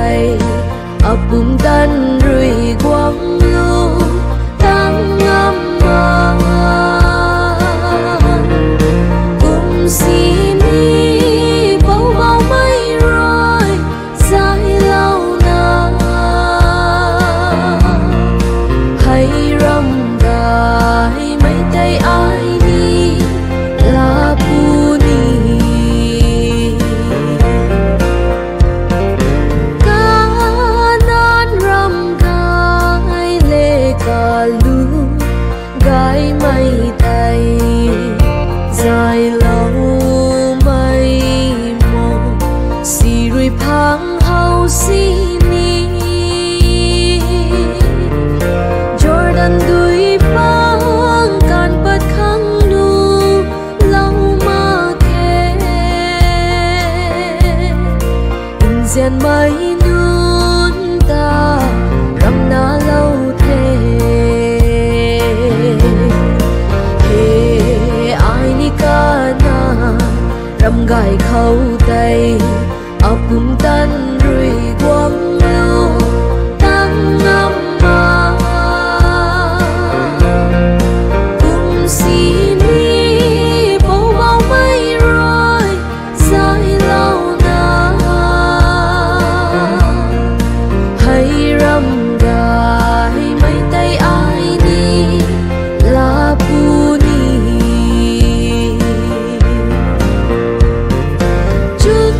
tay apung tan rui quang lu tăng ngâm mà cùng xin đi bầu bầu mây rồi dài lâu na hay râm đài mấy tay ai đi là pu ni ca nan râm gai lê ca lu gai mây tay dài lâu mây mộng xì rui phang hao xì ni Jordan đuôi băng can bát khăng nu lâu mà khe in gian mây nun ta râm na lâu thế ai ni ca na râm gai khâu tay apung tan rui quang lu tăng ngâm mà cùng xin đi bầu bầu mây rồi dài lâu na hay râm gai mấy tay ai đi là pu ni chút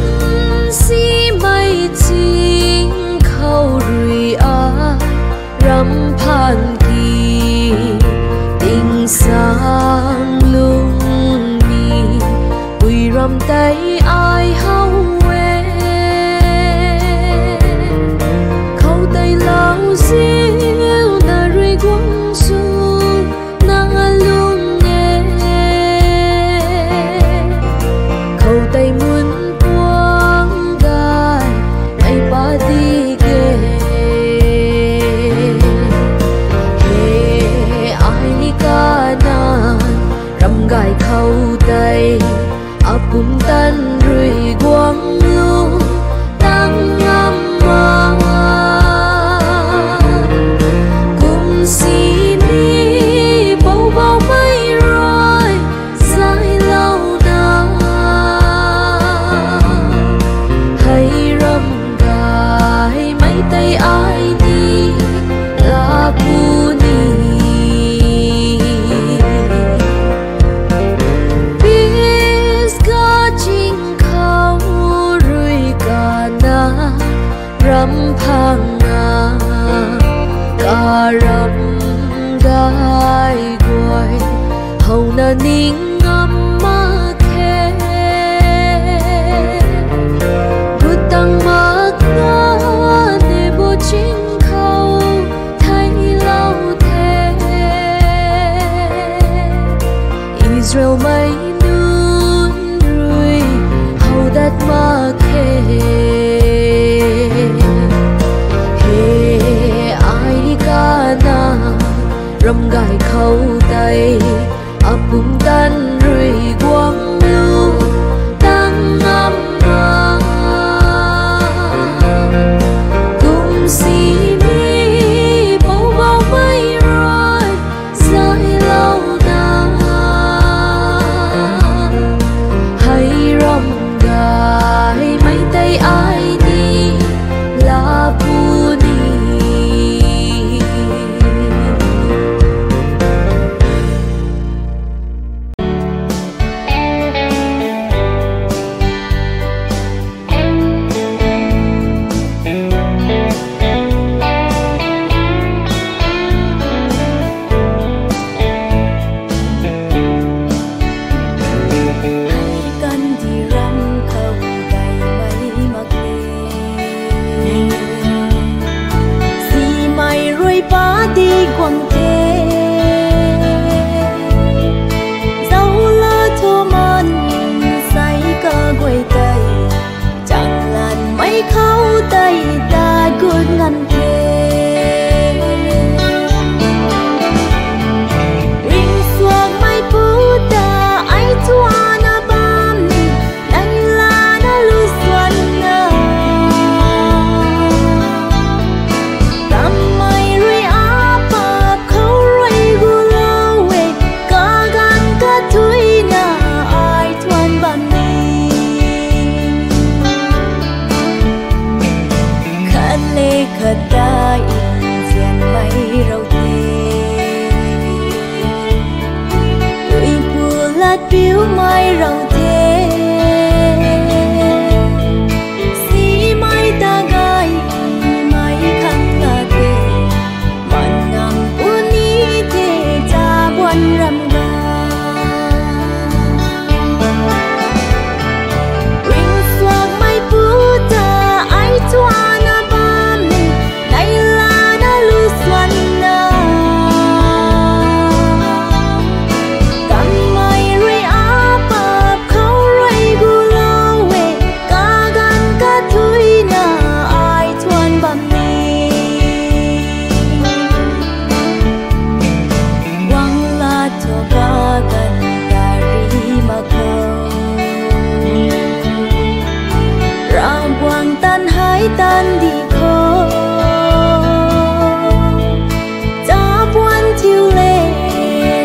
xí mây chính khâu rui a râm phan kỳ tình sang lung ni bùi râm tay ai hao quê khâu tay lao diêu na rui quang su na lung nghe khâu tay muốn quang gai ai ba đi ghê ai ni ca nan râm gai khâu tay apung tan rui quang lu tăng ngâm mà cùng xin đi bầu bầu mây rồi dài lâu na hay râm gai mấy tay ai đi là pu ni biết có chính khâu rui ca na râm phang na ca râm gai quay hầu na ning ngâm ma khe bút tăng mắc ngã để bộ chính khâu thay lâu thế Israel mây nun rui hầu đất ma khe ai đi ca na râm gai khâu tay apung tan gian đi khó giá buồn chiều lệ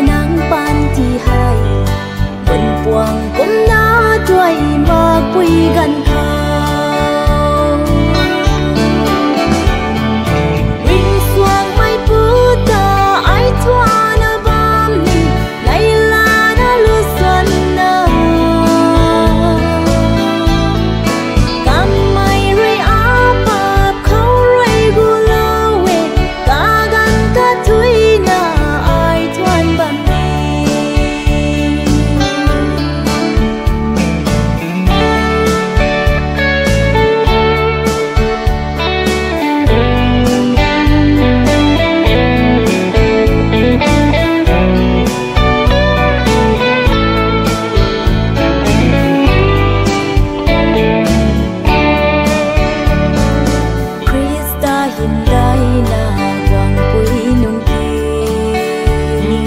nắng ban thì hay buồn buồn cũng đã tuổi mà quy gần thao ring xuông mai bút ta ai thoa na bám ni lấy la na lu xuân na cam mai rơi áp áp khâu rơi gu lao we cả gan cả thui na ai thoan bám Krista hiện đại là hoàng quý nông tiền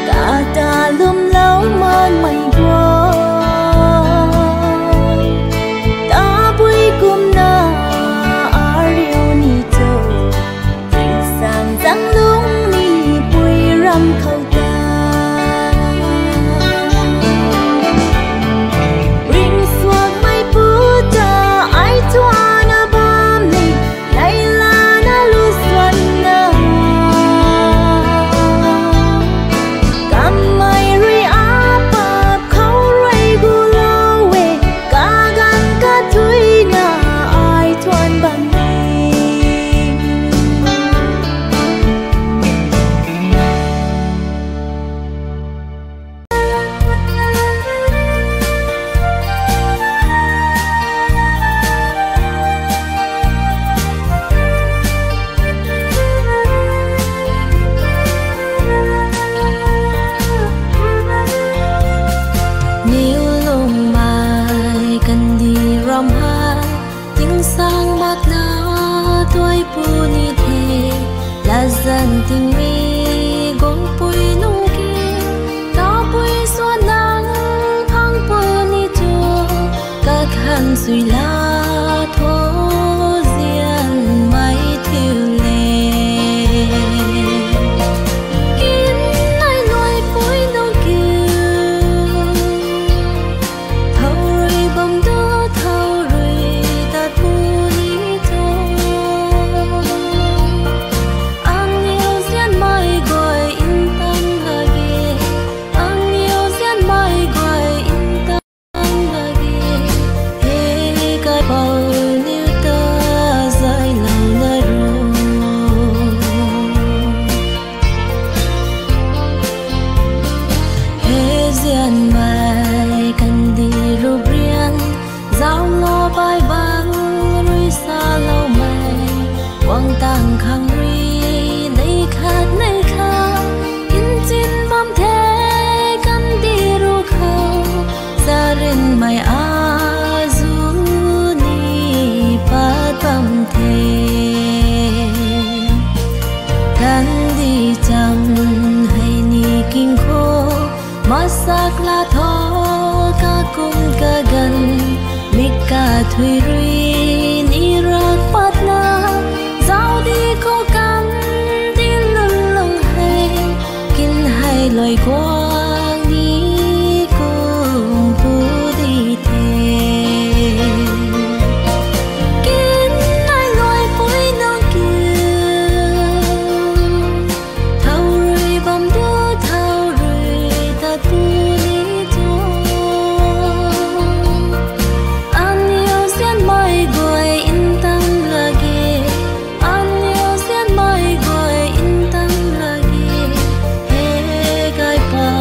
cả ta lum lâu man mây qua ta bui cum na ariu ni châu tình sang răng lung ni bui ram khâu ta ring xuông mai bút ta ai thoa na bám ni lấy la na lu xuân na cam mai rơi áp áp khâu rơi gu lao we cả gan cả thui na ai thoan bám Nếu lùng mai cần đi rom ha tiếng sang bạc na tuổi puni the là dân tình mi gong pui nung ki ta pui xuân nắng phang puni cho các hàng suy la thô riêng mai thiêu lệ kín ai nuôi pui nung kiều thâu rồi bông đô thâu rồi ta puni cho anh yêu xiên mai gọi in tâm lagi anh yêu xiên mai gọi in tâm lagi he cái bao nhiêu ta dài lòng na ru he xiên mai cần đi ru brian giao lo bài băng rồi xa lâu mai quang tang khang ri lấy khát in chín bom thế cần đi ru khâu gia rin mai a du ni pa tâm thế thân đi chẳng hay ni kinh khô mà sắc là thó cả cung cả gần mika thui ri ni rak pat na giao đi cô cam đi lưng lưng hay kinh hay lời quang đi cùng pu đi thế kín ai loài bụi nông kiều thâu rồi bom đô thâu rồi ta tu lý cho anh yêu xiên mai gọi in tâm lagi anh yêu xiên mai gọi in tâm lagi he gai pa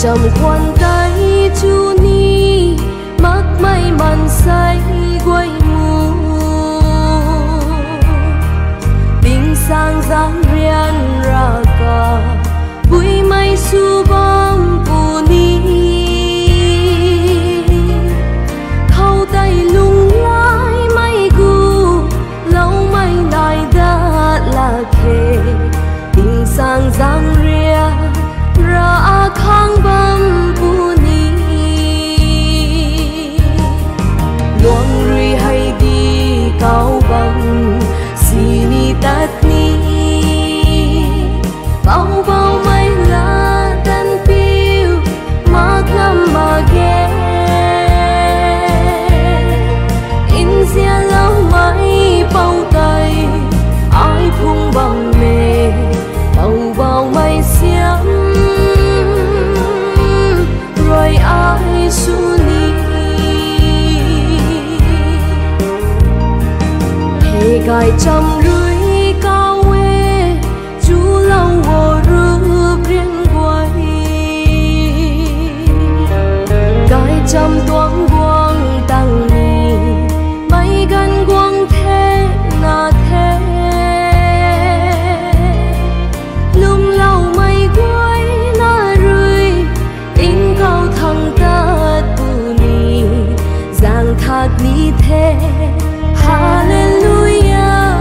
trầm khoan tay chu ni mắc may màn say quay mù bình sang dáng riêng ra cả bụi mây su bom bù ni khâu tay lung lái mây gu lâu mây này đã là kề bình sang dáng riêng ra khang bom bù ni luang rui hay đi cao bằng xì ni tát ni bao bao mây lá tan phiêu mát ngắm mà ghé in xia lâu mây bao tay ai phung bằng mê bao bao mây xiêm rồi ai su ni hề gai trăm lưới cao quê chú lâu hồ rước riêng quay gai trăm toán quang tăng ni mây gan quang thế na thế lung lâu mây quay na rơi in cao thăng ta tu ni giang thác ni thế hallelujah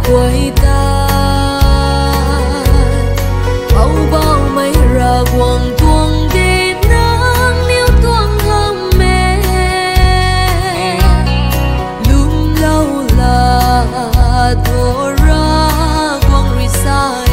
quay ta bao bao mấy ra quăng tuông đi nắng níu tuông hâm mê lum lâu là thua ra quăng rì xa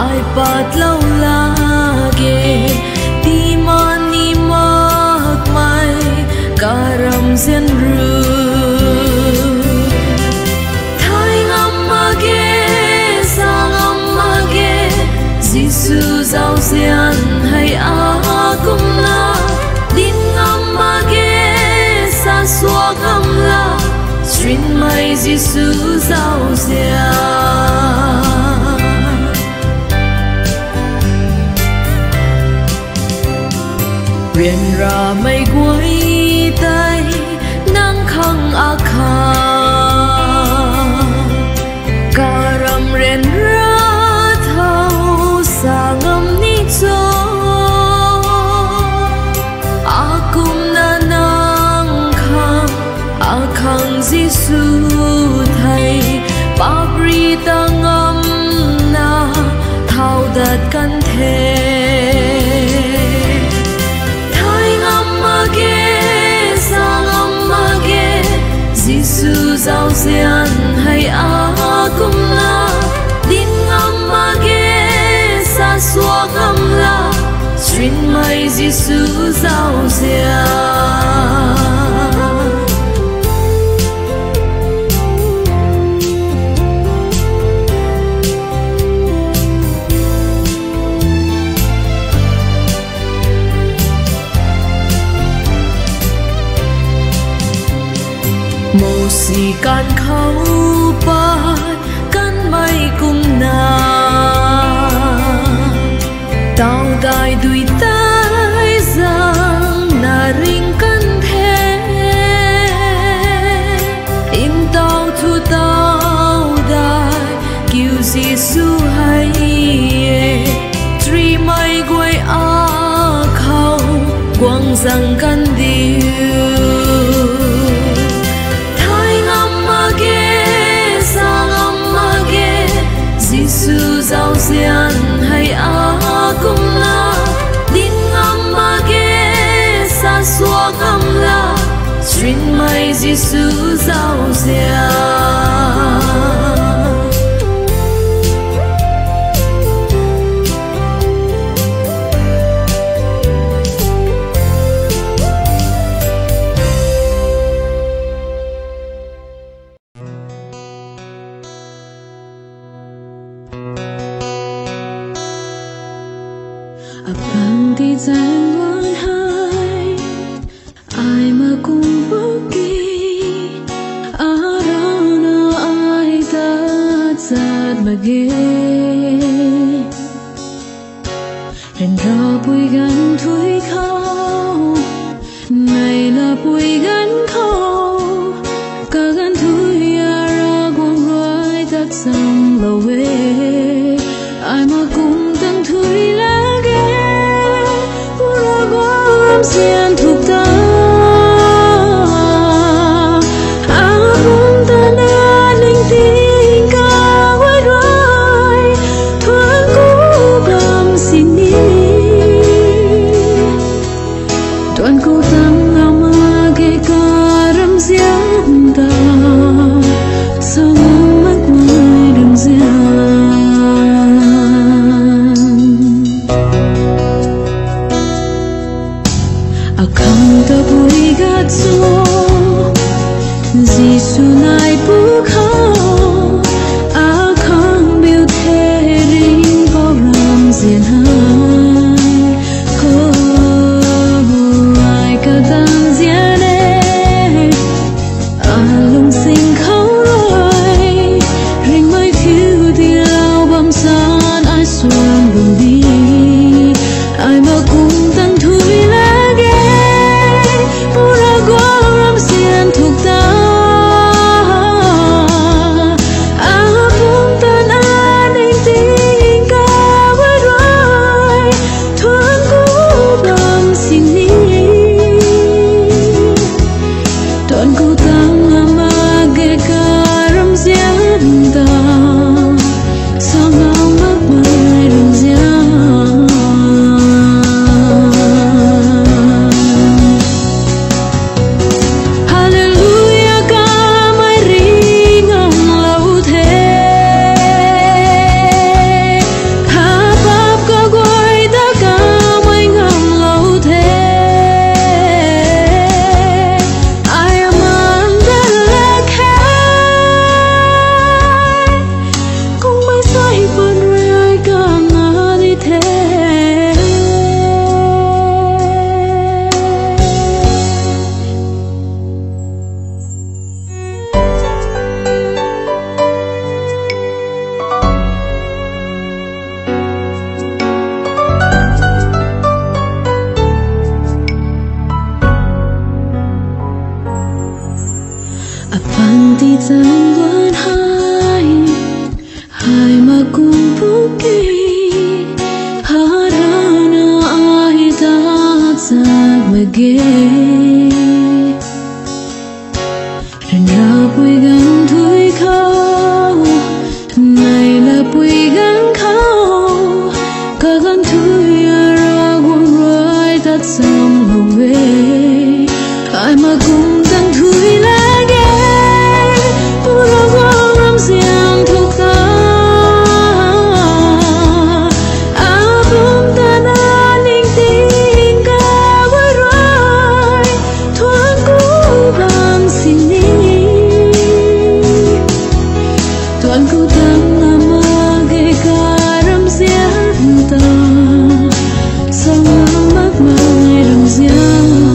ai pat lâu lage ti mani mak mai karam zen ru thai ngam mage sang ngam mage Giêsu giàu xian hay a kum la din ngam mage sa xua ngam la Strin mai Giêsu giàu xian Riêng ra mây quay tay nắng khăng a kha karam ren ra thâu sa ngâm ni cho a kum na nang khang Giêsu thầy babri ta ngâm na thâu đặt căn thế Giêsu giàu xian hay a kum la din ngam mage sa xua ngam la Strin mai Giêsu giàu xian mô xì can khâu pat can mây cung na tao đai đuôi tay giang na ring can thế in tao thu tao đai kêu Giêsu hay tri mây quay a khâu quăng rằng can điều Giêsu giàu xian hay a kum la din ngam mage sa xua ngam la Strin mai Giêsu giàu xian Bằng thì giang loan hai ai mà cùng bước đi arana ai ta sát mà ghê rèn ra bụi gan thui khâu này là bụi gan khâu cả gan thui ara quăng rơi tắt sang lâu về ai mà cùng tăng thui lá xiên thuộc ta cũng ta đã linh tin ca quay đôi thoáng cố gắng xin đi toàn cố tăng ngao mà kể cả râm giang ta sao mắt mai đừng giang Akanta bui gatso Giêsu nai pu khao akang biu the ring bao ram diện hai ko ai cả tan diện e lung sinh khâu rồi ring mai phiêu đi lao bom san ai xuân đường đi ai mà cùng tăng thui la thuộc ta sang vẫn hai mà cùng buki harana ai ta sa mage rần ra bụi gần thui khâu này là bụi gần khâu cả gần thui ra buông rồi ta sang lâu về ai mà cùng gần thui là ghé buông ra quang năm riêng thuộc ta album ta na linh tình cả với rồi thoáng cũ vàng xin đi toàn cô tăng làm mơ ghê cả râm riêng ta sao mắc mãi râm riêng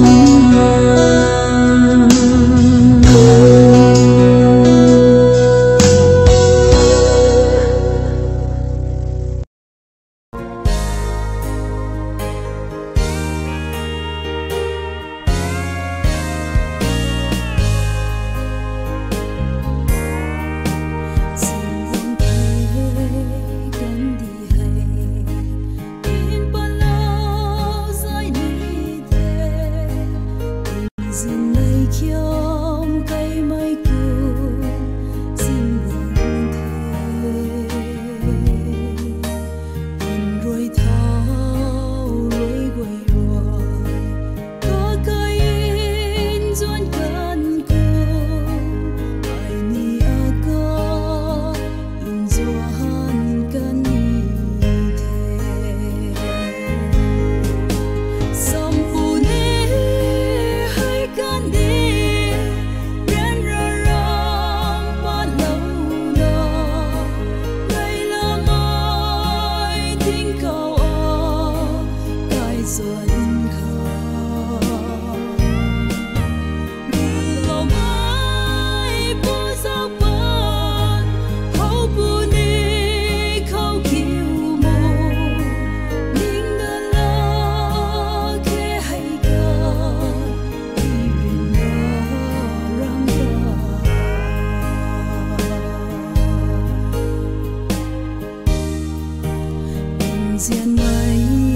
diện mây